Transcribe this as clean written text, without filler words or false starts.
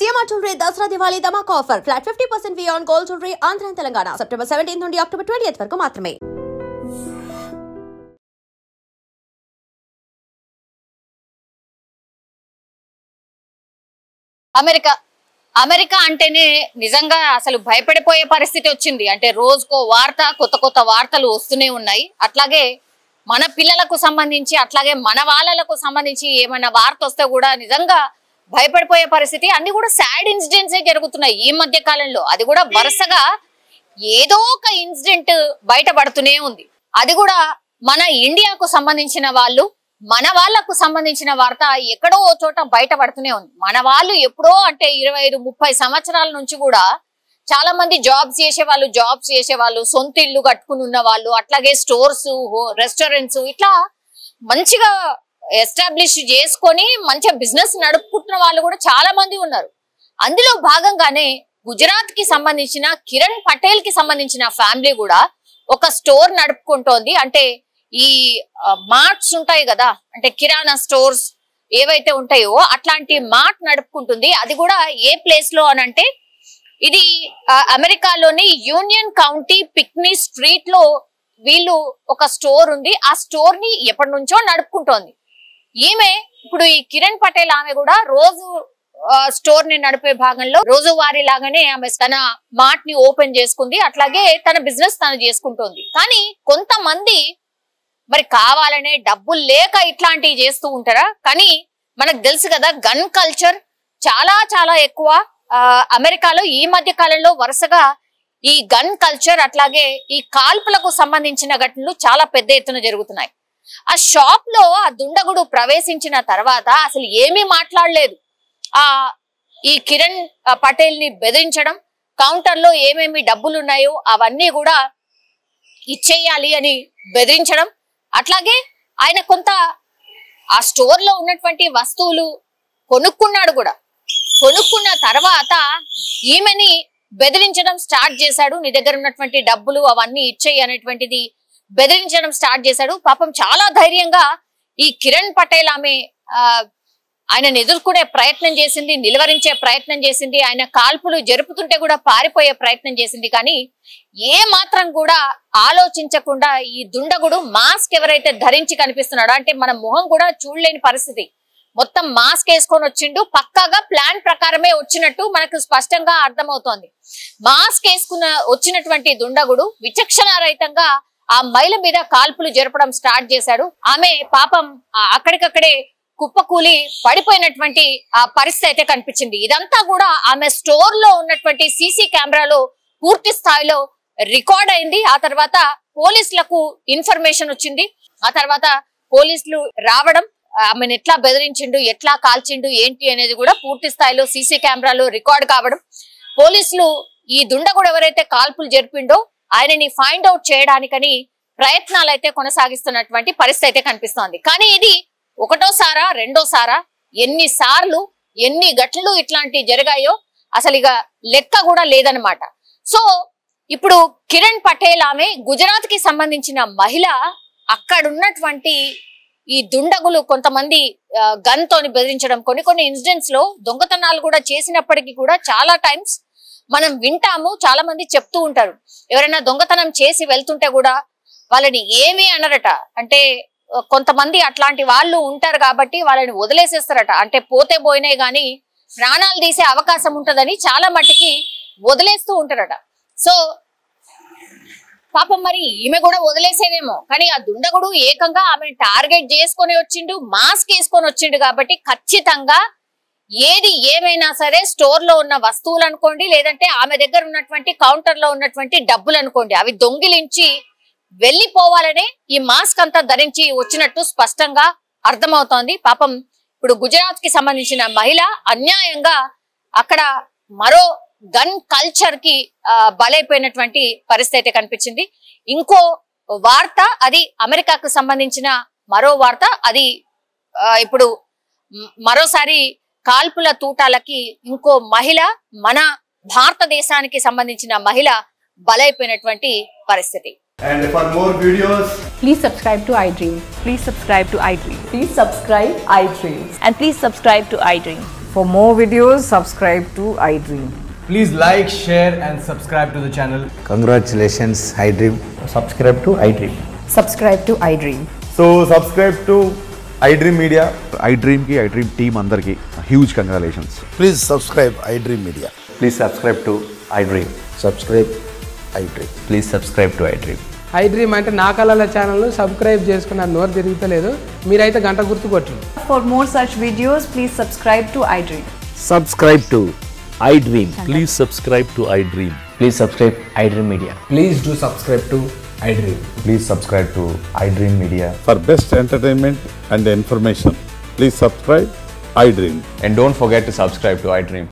GMR Jewelry Dasra Diwali Dhamak offer. Flat 50% fee on gold jewelry Andhra and Telangana. September 17th నుండి October 20th వరకు మాత్రమే. America అంటేనే నిజంగా అసలు భయపడిపోయే పరిస్థితి వచ్చింది. అంటే రోజుకో వార్త, కొత్త వార్తలు వస్తూనే ఉన్నాయి. అట్లాగే మన పిల్లలకు సంబంధించి, అట్లాగే మన వాళ్ళకు సంబంధించి ఏమైనా వార్త వస్తే కూడా నిజంగా భయపడిపోయే పరిస్థితి. అన్ని కూడా సాడ్ ఇన్సిడెంట్సే జరుగుతున్నాయి ఈ మధ్య కాలంలో. అది కూడా వరుసగా ఏదో ఒక ఇన్సిడెంట్ బయటపడుతూనే ఉంది. అది కూడా మన ఇండియాకు సంబంధించిన వాళ్ళు, మన వాళ్ళకు సంబంధించిన వార్త ఎక్కడో చోట బయటపడుతూనే ఉంది. మన వాళ్ళు ఎప్పుడో అంటే 25-30 సంవత్సరాల నుంచి కూడా చాలా మంది జాబ్స్ చేసేవాళ్ళు, సొంత ఇల్లు కట్టుకుని ఉన్న వాళ్ళు, అట్లాగే స్టోర్స్, రెస్టారెంట్స్ ఇట్లా మంచిగా ఎస్టాబ్లిష్ చేసుకొని మంచిగా బిజినెస్ నడుపుకుంటున్న వాళ్ళు కూడా చాలా మంది ఉన్నారు. అందులో భాగంగానే గుజరాత్ కి సంబంధించిన కిరణ్ పటేల్ కి సంబంధించిన ఫ్యామిలీ కూడా ఒక స్టోర్ నడుపుకుంటోంది. అంటే ఈ మార్ట్స్ ఉంటాయి కదా, అంటే కిరాణా స్టోర్స్ ఏవైతే ఉంటాయో అట్లాంటి మార్ట్ నడుపుకుంటుంది. అది కూడా ఏ ప్లేస్ లో అనంటే ఇది అమెరికాలోని యూనియన్ కౌంటీ పిక్నీ స్ట్రీట్ లో వీళ్ళు ఒక స్టోర్ ఉంది. ఆ స్టోర్ ని ఎప్పటి నుంచో నడుపుకుంటోంది ఈమె. ఇప్పుడు ఈ కిరణ్ పటేల్ ఆమె కూడా రోజు స్టోర్ ని నడిపే భాగంలో రోజువారీ లాగానే ఆమె తన మార్ట్ ని ఓపెన్ చేసుకుంది. అట్లాగే తన బిజినెస్ తను చేసుకుంటోంది. కానీ కొంతమంది మరి కావాలనే డబ్బులు లేక ఇట్లాంటివి చేస్తూ ఉంటారా? కానీ మనకు తెలుసు కదా, గన్ కల్చర్ చాలా ఎక్కువ అమెరికాలో. ఈ మధ్య కాలంలో వరుసగా ఈ గన్ కల్చర్ అట్లాగే ఈ కాల్పులకు సంబంధించిన ఘటనలు చాలా పెద్ద ఎత్తున జరుగుతున్నాయి. ఆ షాప్ లో ఆ దుండగుడు ప్రవేశించిన తర్వాత అసలు ఏమీ మాట్లాడలేదు. ఈ కిరణ్ పటేల్ ని బెదిరించడం, కౌంటర్ లో ఏమేమి డబ్బులు ఉన్నాయో అవన్నీ కూడా ఇచ్చేయాలి అని బెదిరించడం, అట్లాగే ఆయన కొంత ఆ స్టోర్ లో ఉన్నటువంటి వస్తువులు కొనుక్కున్నాడు కూడా. కొనుక్కున్న తర్వాత ఈమెని బెదిరించడం స్టార్ట్ చేశాడు. నీ దగ్గర ఉన్నటువంటి డబ్బులు అవన్నీ ఇచ్చేయి అనేటువంటిది బెదిరించడం స్టార్ట్ చేశాడు. పాపం చాలా ధైర్యంగా ఈ కిరణ్ పటేల్ ఆమె ఆయనను ఎదుర్కొనే ప్రయత్నం చేసింది, నిలువరించే ప్రయత్నం చేసింది. ఆయన కాల్పులు జరుపుతుంటే కూడా పారిపోయే ప్రయత్నం చేసింది. కానీ ఏ మాత్రం కూడా ఆలోచించకుండా ఈ దుండగుడు మాస్క్ ఎవరైతే ధరించి కనిపిస్తున్నాడో, అంటే మన మొహం కూడా చూడలేని పరిస్థితి, మొత్తం మాస్క్ వేసుకొని వచ్చిండు. పక్కాగా ప్లాన్ ప్రకారమే వచ్చినట్టు మనకు స్పష్టంగా అర్థమవుతోంది. మాస్క్ వేసుకున్న వచ్చినటువంటి దుండగుడు విచక్షణారహితంగా ఆ మహిళ మీద కాల్పులు జరపడం స్టార్ట్ చేశాడు. ఆమె పాపం అక్కడికక్కడే కుప్పకూలి పడిపోయినటువంటి ఆ పరిస్థితి అయితే కనిపించింది. ఇదంతా కూడా ఆమె స్టోర్ లో ఉన్నటువంటి సీసీ కెమెరాలో పూర్తి స్థాయిలో రికార్డ్ అయింది. ఆ తర్వాత పోలీసులకు ఇన్ఫర్మేషన్ వచ్చింది. ఆ తర్వాత పోలీసులు రావడం, ఆమెను ఎట్లా బెదిరించిండు, ఎట్లా కాల్చిండు ఏంటి అనేది కూడా పూర్తి స్థాయిలో సీసీ కెమెరాలో రికార్డ్ కావడం, పోలీసులు ఈ దుండగుడు ఎవరైతే కాల్పులు జరిపిండో ఆయనని ఫైండ్ అవుట్ చేయడానికని ప్రయత్నాలు అయితే కొనసాగిస్తున్నటువంటి పరిస్థితి అయితే కనిపిస్తోంది. కానీ ఇది ఒకటోసారా రెండోసారా, ఎన్నిసార్లు ఎన్ని ఘటనలు ఇట్లాంటివి జరిగాయో అసలు ఇక లెక్క కూడా లేదనమాట. సో ఇప్పుడు కిరణ్ పటేల్ ఆమె గుజరాత్ కి సంబంధించిన మహిళ, అక్కడున్నటువంటి ఈ దుండగులు కొంతమంది గన్ తోని బెదిరించడం, కొన్ని ఇన్సిడెంట్స్ లో దొంగతనాలు కూడా చేసినప్పటికీ కూడా చాలా టైమ్స్ మనం వింటాము, చాలా మంది చెప్తూ ఉంటారు. ఎవరైనా దొంగతనం చేసి వెళ్తుంటే కూడా వాళ్ళని ఏమీ అనరట. అంటే కొంతమంది అట్లాంటి వాళ్ళు ఉంటారు కాబట్టి వాళ్ళని వదిలేసేస్తారట. అంటే పోతే పోయినాయి గాని ప్రాణాలు తీసే అవకాశం ఉంటదని చాలా మట్టికి వదిలేస్తూ ఉంటారట. సో పాపం మరి ఈమె కూడా వదిలేసేదేమో, కానీ ఆ దుండగుడు ఏకంగా ఆమెను టార్గెట్ చేసుకొని వచ్చిండు, మాస్క్ వేసుకొని వచ్చిండు. కాబట్టి ఖచ్చితంగా ఏది ఏమైనా సరే స్టోర్ లో ఉన్న వస్తువులు అనుకోండి, లేదంటే ఆమె దగ్గర ఉన్నటువంటి కౌంటర్ లో ఉన్నటువంటి డబ్బులు అనుకోండి, అవి దొంగిలించి వెళ్లిపోవాలనే ఈ మాస్క్ అంతా ధరించి వచ్చినట్టు స్పష్టంగా అర్థమవుతోంది. పాపం ఇప్పుడు గుజరాత్ కి సంబంధించిన మహిళ అన్యాయంగా అక్కడ మరో గన్ కల్చర్ కి బలైపోయినటువంటి పరిస్థితి అయితే కనిపించింది. ఇంకో వార్త, అది అమెరికాకు సంబంధించిన మరో వార్త. అది ఇప్పుడు మరోసారి కాల్పుల తూటాలకి ఇంకో మహిళ, మన భారతదేశానికి సంబంధించిన మహిళ బలైపోయినటువంటి పరిస్థితి. And for more videos, please subscribe to iDream. Please subscribe to iDream. Please subscribe iDream. And please subscribe to iDream. For more videos, subscribe to iDream. Please like, share, and subscribe to the channel. Congratulations, iDream. Subscribe to iDream. Subscribe to iDream. So subscribe to iDream Media. iDream ki iDream team అందరికి huge congratulations. Please subscribe iDream Media. Please subscribe to iDream. Subscribe iDream. Please subscribe to iDream. iDream అంటే నా కళల channel subscribe చేసుకున్నారు, నోరు తిరుగుతలేదు, మీరైతే గంట గుర్తు కొట్టండి. For more such videos, please subscribe to iDream. Subscribe to iDream. Please subscribe to iDream. Please subscribe iDream Media. Please do subscribe to iDream. Please subscribe to iDream Media. For best entertainment and information, please subscribe iDream. And don't forget to subscribe to iDream.